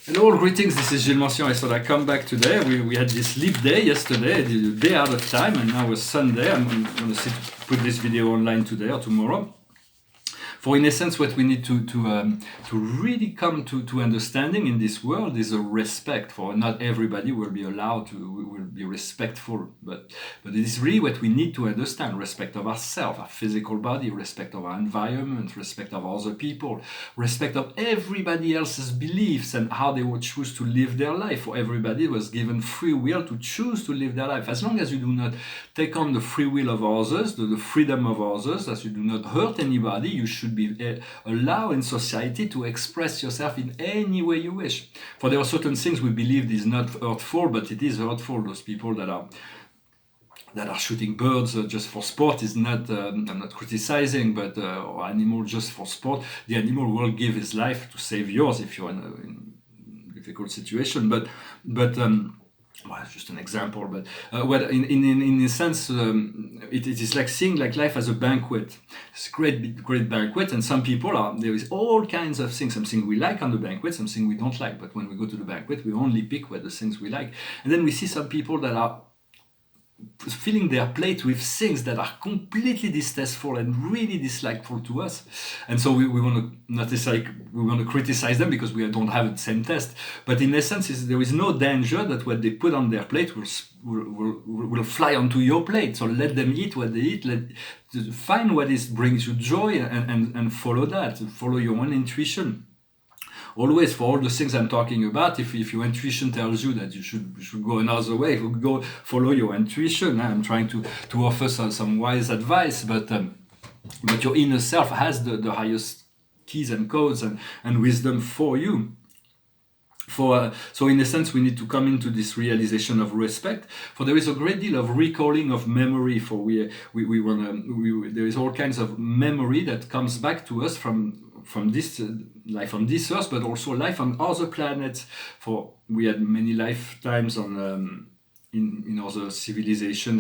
Hello, greetings. This is Gillesmansillon. I thought I'd come back today. We had this leap day yesterday, the day out of time, and now it's Sunday. I'm going to put this video online today or tomorrow. For in essence, what we need to really come to understanding in this world is a respect for. Not everybody will be allowed to will be respectful, but it is really what we need to understand: respect of ourselves, our physical body, respect of our environment, respect of other people, respect of everybody else's beliefs and how they would choose to live their life. For everybody was given free will to choose to live their life. As long as you do not take on the free will of others, the freedom of others, as you do not hurt anybody, you should be allowed in society to express yourself in any way you wish. For there are certain things we believe is not hurtful, but it is hurtful. Those people that are shooting birds just for sport is not, I'm not criticizing, but or animal just for sport. The animal will give his life to save yours if you're in a difficult situation. But well, it's just an example, but well, in a sense, it is like seeing like life as a banquet. It's a great banquet, and some people there is all kinds of things. Something we like on the banquet, something we don't like. But when we go to the banquet, we only pick what the things we like, and then we see some people that are filling their plate with things that are completely distasteful and really dislikeful to us, and so we want to not necessarily we want to criticize them because we don't have the same taste. But in essence, there is no danger that what they put on their plate will fly onto your plate. So let them eat what they eat. Find what brings you joy and follow that. Follow your own intuition. Always, for all the things I'm talking about, if your intuition tells you that you should go another way, go follow your intuition. I'm trying to offer some wise advice, but your inner self has the highest keys and codes and wisdom for you. So in a sense, we need to come into this realization of respect. For there is a great deal of recalling of memory. For there is all kinds of memory that comes back to us from this life on this earth, but also life on other planets. For we had many lifetimes on in other civilization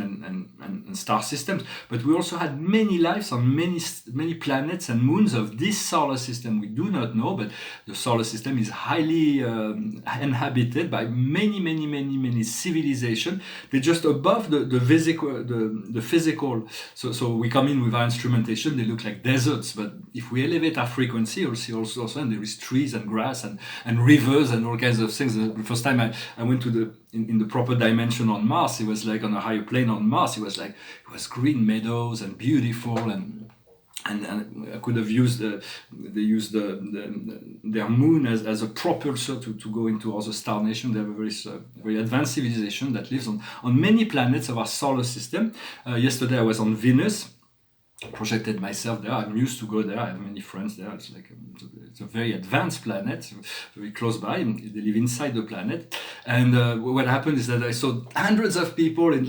and star systems, but we also had many lives on many planets and moons of this solar system we do not know. But the solar system is highly inhabited by many civilizations. They're just above the physical. So we come in with our instrumentation, they look like deserts, but if we elevate our frequency, you'll see also and there is trees and grass and rivers and all kinds of things. The first time I went to in the proper dimension on Mars, it was like on a higher plane on Mars, it was green meadows and beautiful, and I could have used they used their moon as a propulsor to go into other star nations. They have a very advanced civilization that lives on many planets of our solar system. Yesterday I was on Venus. Projected myself there. I'm used to go there. I have many friends there. It's a very advanced planet, very close by. They live inside the planet. And what happened is that I saw hundreds of people in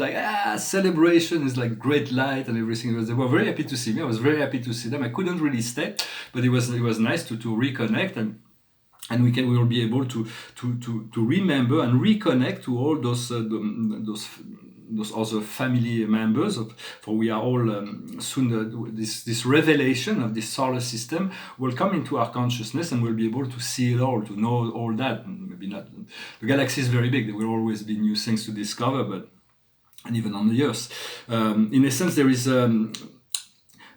celebration. It's like great light and everything. They were very happy to see me. I was very happy to see them. I couldn't really stay, but it was nice to reconnect and we will be able to remember and reconnect to all those other family members. For we are all soon this revelation of this solar system will come into our consciousness, and we'll be able to see it all, to know all that. Maybe not. The galaxy is very big. There will always be new things to discover, and even on the Earth, in a sense, there is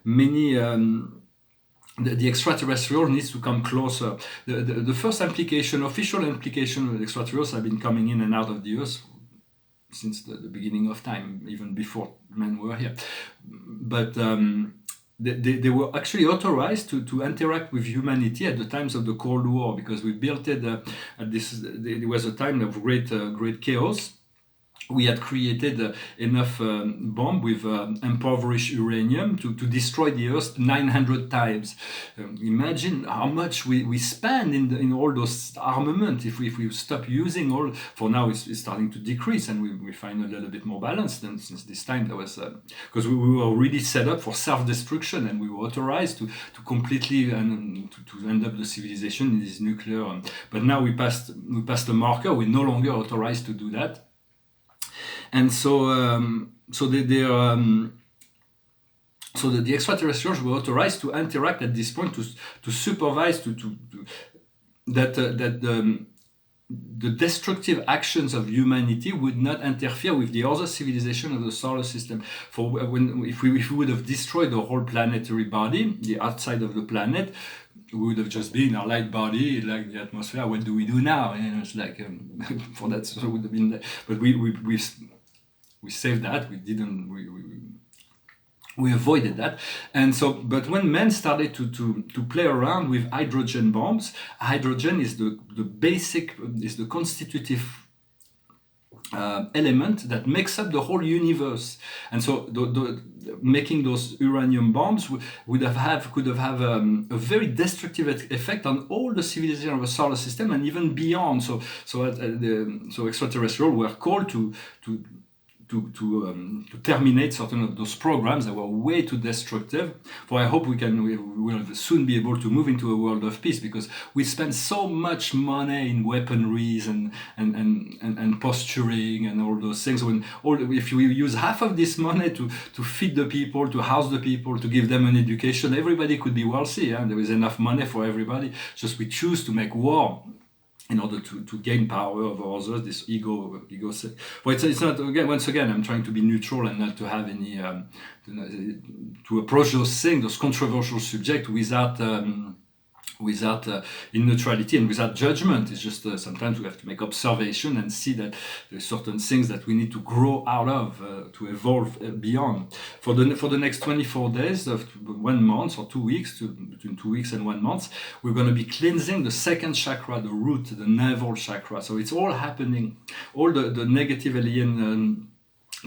many. The extraterrestrial needs to come closer. The first official implication of the extraterrestrials have been coming in and out of the Earth since the beginning of time, even before men were here. But they were actually authorized to interact with humanity at the times of the Cold War, because we built it there was a time of great chaos. We had created enough bomb with impoverished uranium to destroy the Earth 900 times. Imagine how much we spend in all those armament. If we stop using all, for now it's starting to decrease, and we find a little bit more balance than since this time. There was because we were already set up for self-destruction, and we were authorized to completely and to end up the civilization in this nuclear. But now we passed a marker. We're no longer authorized to do that. And so the extraterrestrials were authorized to interact at this point, to supervise, the destructive actions of humanity would not interfere with the other civilization of the solar system. For if we would have destroyed the whole planetary body, the outside of the planet, we would have just been our light body, like the atmosphere. What do we do now? It's like for that, so it would have been. But we saved that. We didn't. We avoided that. And so, but when men started to play around with hydrogen bombs, hydrogen is the basic, is the constitutive element that makes up the whole universe. And so making those uranium bombs could have a very destructive effect on all the civilization of the solar system and even beyond. So extraterrestrials were called to terminate certain of those programs that were way too destructive. For I hope we will soon be able to move into a world of peace, because we spend so much money in weaponries and posturing and all those things. If we use half of this money to feed the people, to house the people, to give them an education, everybody could be wealthy. There is enough money for everybody. Just we choose to make war in order to gain power over others, this ego. Well, it's not, again, once again, I'm trying to be neutral and not to have any, to approach those things, those controversial subjects without in neutrality and without judgment. It's just sometimes we have to make observation and see that there's certain things that we need to grow out of, to evolve beyond. For the next 24 days of 1 month or 2 weeks, between 2 weeks and 1 month, we're going to be cleansing the second chakra, the root, the navel chakra. So it's all happening. All the negative alien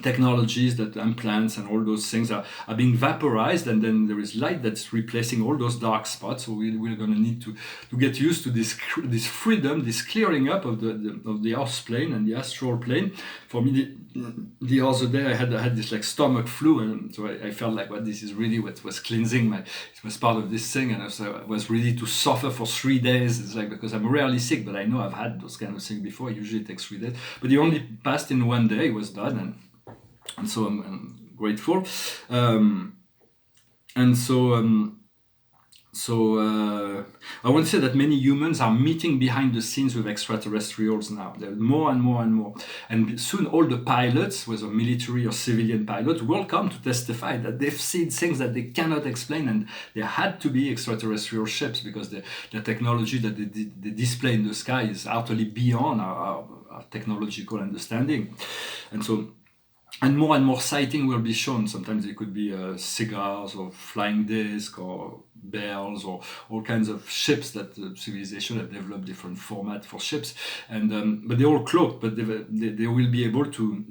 technologies, that implants and all those things are being vaporized, and then there is light that's replacing all those dark spots. So we're going to need to get used to this freedom, this clearing up of the earth plane and the astral plane. For me, the other day I had this like stomach flu, and so I felt like, well, this is really what was cleansing it was part of this thing, and I was ready to suffer for 3 days. It's like, because I'm rarely sick, but I know I've had those kind of things before. Usually it takes 3 days, but it only passed in 1 day. It was done, and so I'm grateful. I want to say that many humans are meeting behind the scenes with extraterrestrials now. There are more and more and more. And soon all the pilots, whether military or civilian pilots, will come to testify that they've seen things that they cannot explain, and there had to be extraterrestrial ships, because the technology that they display in the sky is utterly beyond our technological understanding. And more sighting will be shown. Sometimes it could be cigars or flying discs or bells or all kinds of ships that civilization have developed different format for ships. And but they're all cloaked, but they will be able to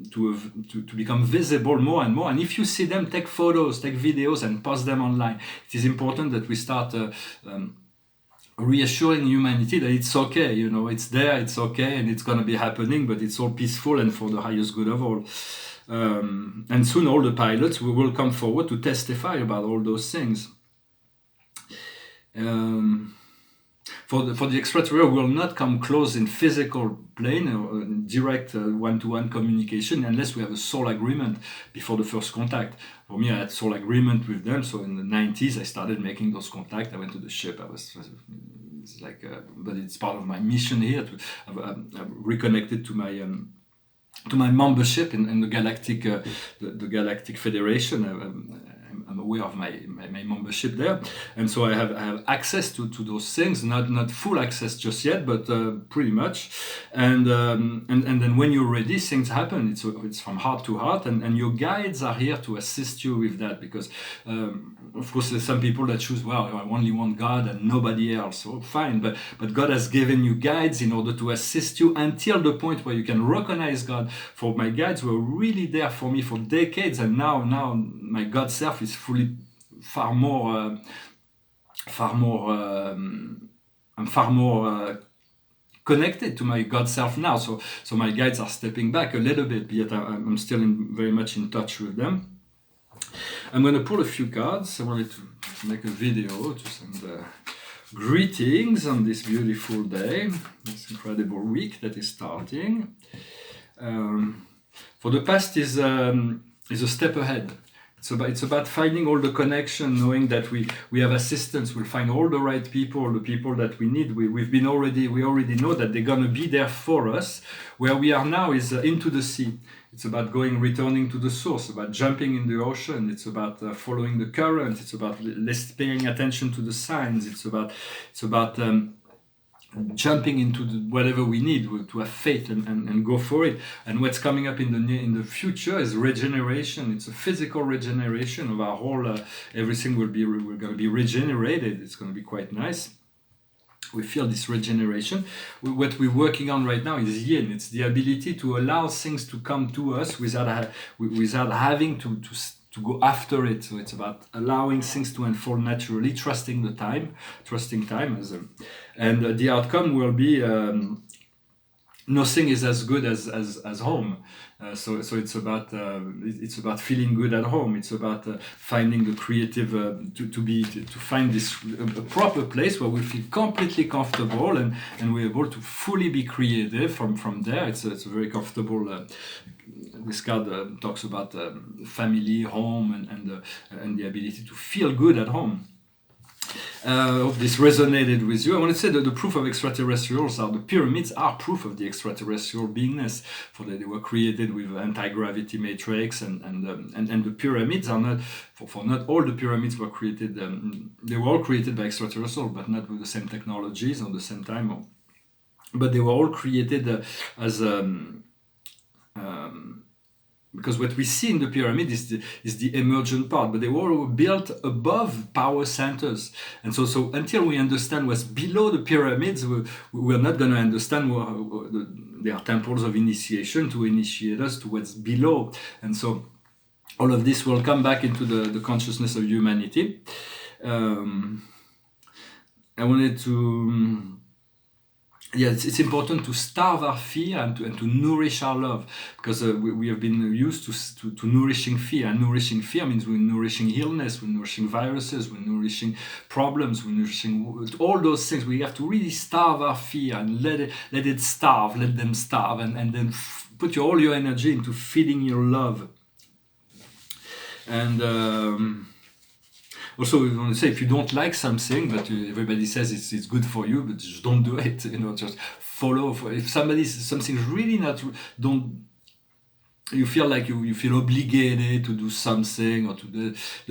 become visible more and more. And if you see them, take photos, take videos, and post them online. It is important that we start reassuring humanity that it's okay, it's there, it's okay, and it's going to be happening, but it's all peaceful and for the highest good of all. And soon all the pilots will come forward to testify about all those things. For the extraterrestrial will not come close in physical plane or direct one-to-one communication unless we have a soul agreement before the first contact. For me, I had soul agreement with them, so in the 90s I started making those contacts. I went to the ship. It's like, but it's part of my mission here. I've reconnected to my membership in the Galactic the Galactic Federation. I'm aware of my membership there, and so I have access to those things. Not full access just yet, but pretty much. And then when you're ready, things happen. It's from heart to heart, and your guides are here to assist you with that, because of course there's some people that choose, well, I only want God and nobody else. So fine, but God has given you guides in order to assist you until the point where you can recognize God. For my guides were really there for me for decades, and now my God self is far more connected to my God self now. So my guides are stepping back a little bit, yet I'm still very much in touch with them. I'm going to pull a few cards. I wanted to make a video to send greetings on this beautiful day, this incredible week that is starting. For the past is a step ahead. It's about finding all the connection, knowing that we have assistance. We'll find all the right people, the people that we need. We already know that they're gonna be there for us. Where we are now is into the sea. It's about returning to the source, about jumping in the ocean. It's about following the current. It's about paying attention to the signs. It's about jumping into whatever we need to have faith and go for it. And what's coming up in the future is regeneration. It's a physical regeneration of our whole. Everything we're going to be regenerated. It's going to be quite nice. We feel this regeneration. What we're working on right now is yin. It's the ability to allow things to come to us without having to go after it. So it's about allowing things to unfold naturally, trusting time and the outcome will be nothing is as good as home. So it's about feeling good at home. It's about finding the creative to find this a proper place where we feel completely comfortable and we're able to fully be creative from there. It's a very comfortable. This card talks about family, home, and the ability to feel good at home. I hope this resonated with you. I want to say that the proof of extraterrestrials the pyramids are proof of the extraterrestrial beingness. For that they were created with anti-gravity matrix, and the pyramids are not. For not all the pyramids were created. They were all created by extraterrestrials, but not with the same technologies at the same time. But they were all created as. Because what we see in the pyramid is the emergent part, but they were all built above power centers, and so until we understand what's below the pyramids, we're not going to understand there are temples of initiation to initiate us to what's below, and so all of this will come back into the consciousness of humanity. I wanted to. It's important to starve our fear and to nourish our love, because we have been used to nourishing fear, and nourishing fear means we're nourishing illness, we're nourishing viruses, we're nourishing problems, we're nourishing all those things. We have to really starve our fear and let them starve, and then put all your energy into feeding your love. And also, we want to say, if you don't like something, but everybody says it's good for you, but just don't do it. Just follow. If something's really not, you feel like you feel obligated to do something or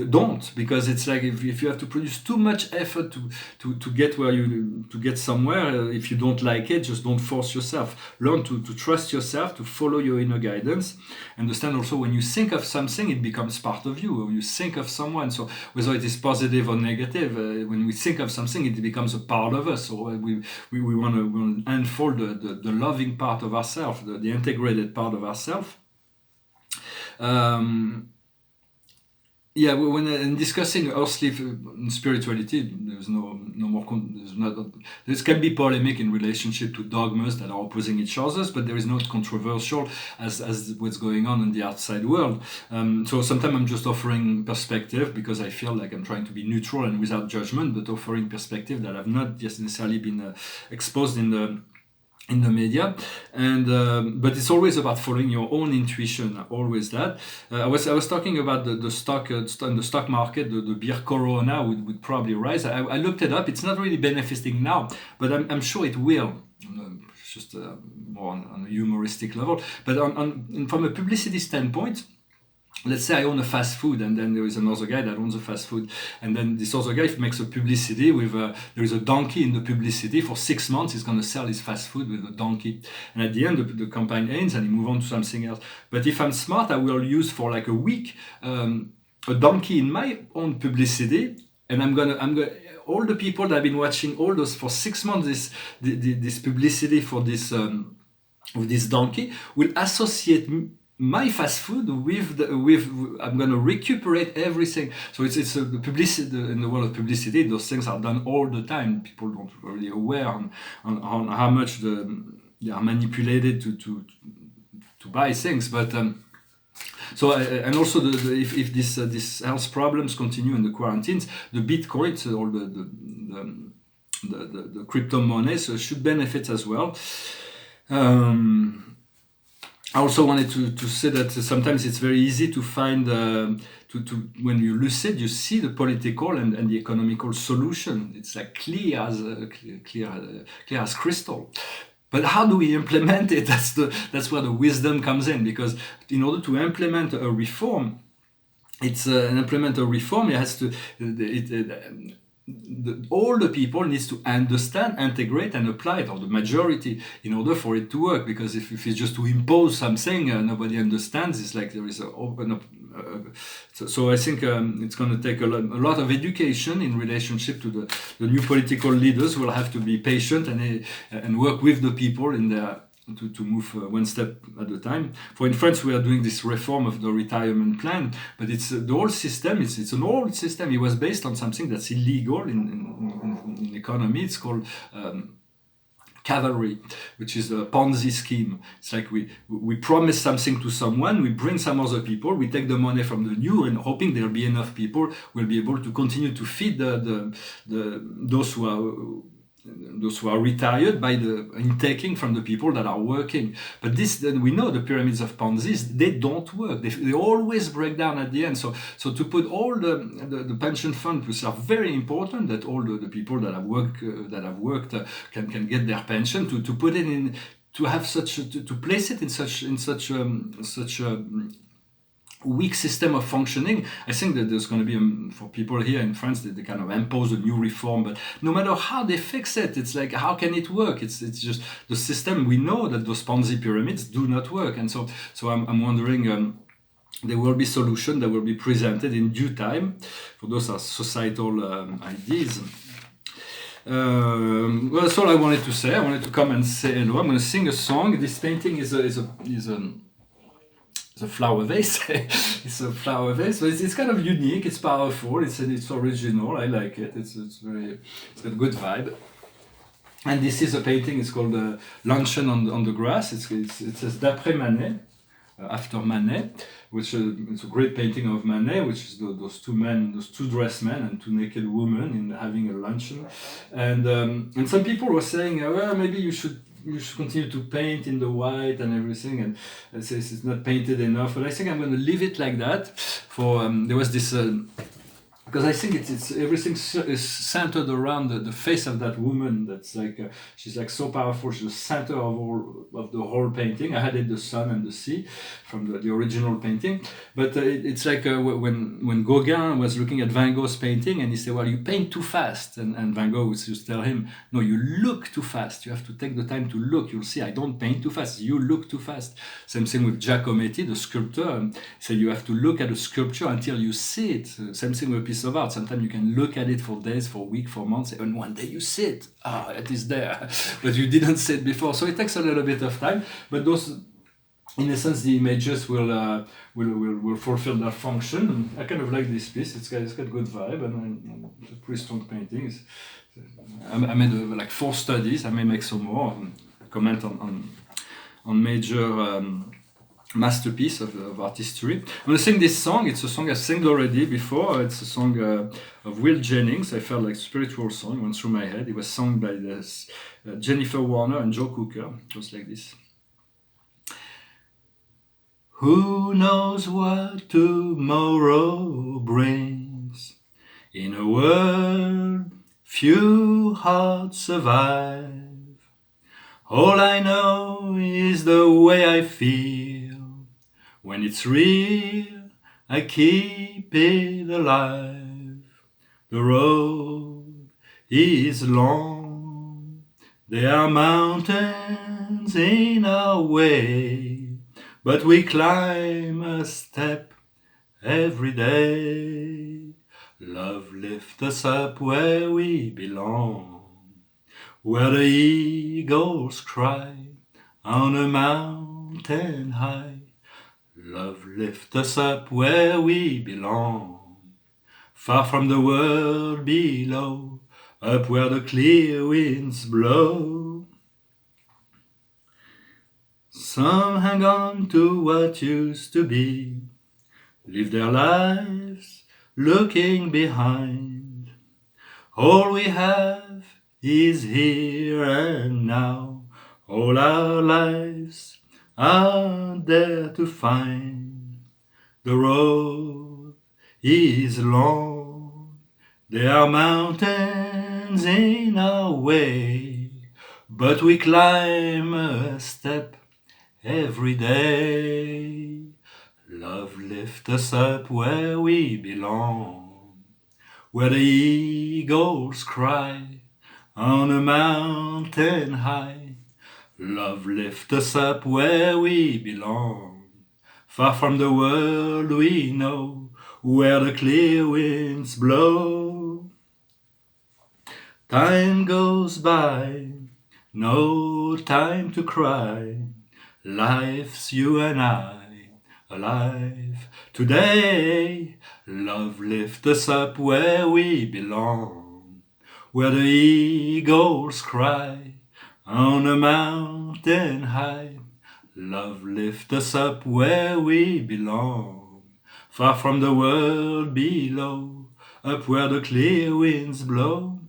don't, because it's like if you have to produce too much effort to get to get somewhere, if you don't like it, just don't force yourself. Learn to trust yourself, to follow your inner guidance. Understand also, when you think of something, it becomes part of you. Or you think of someone, so whether it is positive or negative, when we think of something, it becomes a part of us. So we want to unfold the loving part of ourselves, the integrated part of ourselves. When in discussing earthly spirituality, there's no more. This can be polemic in relationship to dogmas that are opposing each other, but there is not controversial as what's going on in the outside world. So sometimes I'm just offering perspective, because I feel like I'm trying to be neutral and without judgment, but offering perspective that have not just necessarily been exposed in the media, and but it's always about following your own intuition. Always that. I was talking about the stock in the stock market. The beer Corona would probably rise. I looked it up. It's not really benefiting now, but I'm sure it will. Just more on a humoristic level, but from a publicity standpoint. Let's say I own a fast food, and then there is another guy that owns a fast food, and then this other guy makes a publicity with there is a donkey in the publicity. For 6 months he's going to sell his fast food with a donkey, and at the end the campaign ends and he move on to something else. But if I'm smart, I will use for like a week a donkey in my own publicity, and I'm gonna all the people that have been watching all those for 6 months this publicity for this with this donkey will associate my fast food with I'm going to recuperate everything. So it's the publicity in the world of publicity. Those things are done all the time. People don't really aware on how much they are manipulated to buy things. But so and also if this health problems continue in the quarantines, the Bitcoins, all the crypto monies should benefit as well. I also wanted to say that sometimes it's very easy to find when you're lucid, you see the political and the economical solution. It's like clear as crystal. But how do we implement it? That's where the wisdom comes in, because in order to implement a reform, it has to all the people needs to understand, integrate, and apply it, or the majority, in order for it to work. Because if it's just to impose something, nobody understands. It's like there is a open up. So I think it's going to take a lot of education in relationship to the new political leaders who will have to be patient and work with the people in their to move one step at a time. For in France, we are doing this reform of the retirement plan, but it's the whole system. It's an old system. It was based on something that's illegal in economy. It's called cavalry, which is a Ponzi scheme. It's like we promise something to someone, we bring some other people, we take the money from the new, and hoping there'll be enough people will be able to continue to feed those who are retired by in taking from the people that are working. But then we know the pyramids of Ponzi, they don't work. They always break down at the end. So to put all the pension funds, which are very important, that all the people that have worked can get their pension, to put it in, to have to place it in such a weak system of functioning. I think that there's going to be for people here in France, they kind of impose a new reform, but no matter how they fix it, it's like, how can it work? It's just the system. We know that those Ponzi pyramids do not work, and so I'm wondering, there will be solution that will be presented in due time. For those are societal ideas. Well, that's all I wanted to say. I wanted to come and say hello. I'm going to sing a song. This painting is a flower vase. It's a flower vase, but it's kind of unique. It's powerful. It's original. I like it. It's got a good vibe. And this is a painting. It's called Luncheon on the Grass. It says d'après Manet, after Manet, which it's a great painting of Manet, which is those two dressed men and two naked women in having a luncheon. And some people were saying, well, maybe you should continue to paint in the white and everything, and it says it's not painted enough. But I think I'm going to leave it like that. For there was this because I think it's everything is centered around the face of that woman. That's like she's like so powerful. She's the center of the whole painting. I had it the sun and the sea from the original painting, but it's like when Gauguin was looking at Van Gogh's painting, and he said, "Well, you paint too fast," and Van Gogh would just tell him, "No, you look too fast. You have to take the time to look. You'll see, I don't paint too fast. You look too fast." Same thing with Giacometti, the sculptor. He you have to look at a sculpture until you see it. Same thing with a piece of art. Sometimes you can look at it for days, for weeks, for months, and one day you see it. It is there, but you didn't see it before. So it takes a little bit of time. But those, in essence, the images will fulfill their function. And I kind of like this piece. It's got good vibe, and it's a pretty strong painting. I made like 4 studies. I may make some more. Comment on major masterpiece of art history. I'm going to sing this song. It's a song I sang already before. It's a song of Will Jennings. I felt like a spiritual song. It went through my head. It was sung by Jennifer Warner and Joe Cooker. It was like this. Who knows what tomorrow brings? In a world few hearts survive. All I know is the way I feel. When it's real, I keep it alive. The road is long. There are mountains in our way, but we climb a step every day. Love lifts us up where we belong, where the eagles cry on a mountain high. Love lifts us up where we belong, far from the world below, up where the clear winds blow. Some hang on to what used to be, live their lives looking behind. All we have is here and now. All our lives are there to find. The road is long. There are mountains in our way, but we climb a step every day. Love lift us up where we belong, where the eagles cry on a mountain high. Love lift us up where we belong, far from the world we know, where the clear winds blow. Time goes by, no time to cry. Life's you and I, alive today. Love lift us up where we belong, where the eagles cry on a mountain high. Love lift us up where we belong, far from the world below, up where the clear winds blow.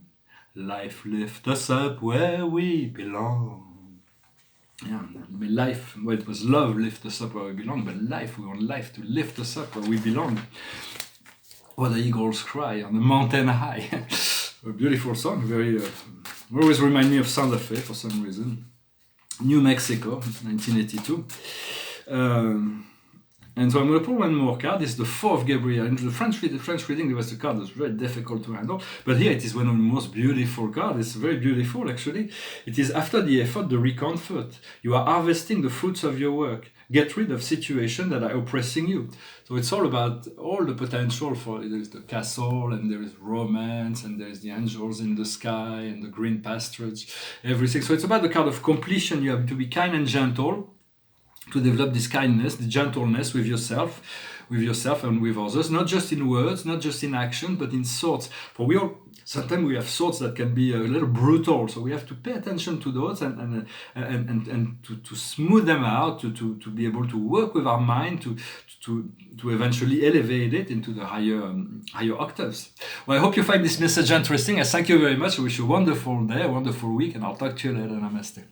Life lift us up where we belong. Yeah, life, well, it was love lift us up where we belong, but life, we want life to lift us up where we belong. Where the eagles cry on the mountain high. A beautiful song, very, always remind me of Santa Fe for some reason. New Mexico, 1982. And so I'm going to pull one more card. This is the Four of Gabriel. In the French reading, there was a card that was very difficult to handle. But here it is one of the most beautiful cards. It's very beautiful, actually. It is after the effort, the recomfort. You are harvesting the fruits of your work. Get rid of situations that are oppressing you. So it's all about all the potential for, there is the castle, and there is romance, and there is the angels in the sky, and the green pasturage, everything. So it's about the card of completion. You have to be kind and gentle, to develop this kindness, the gentleness with yourself and with others, not just in words, not just in action, but in thoughts. For sometimes we have thoughts that can be a little brutal, so we have to pay attention to those and to smooth them out, to be able to work with our mind, to eventually elevate it into the higher octaves. Well, I hope you find this message interesting. I thank you very much. I wish you a wonderful day, a wonderful week, and I'll talk to you later. Namaste.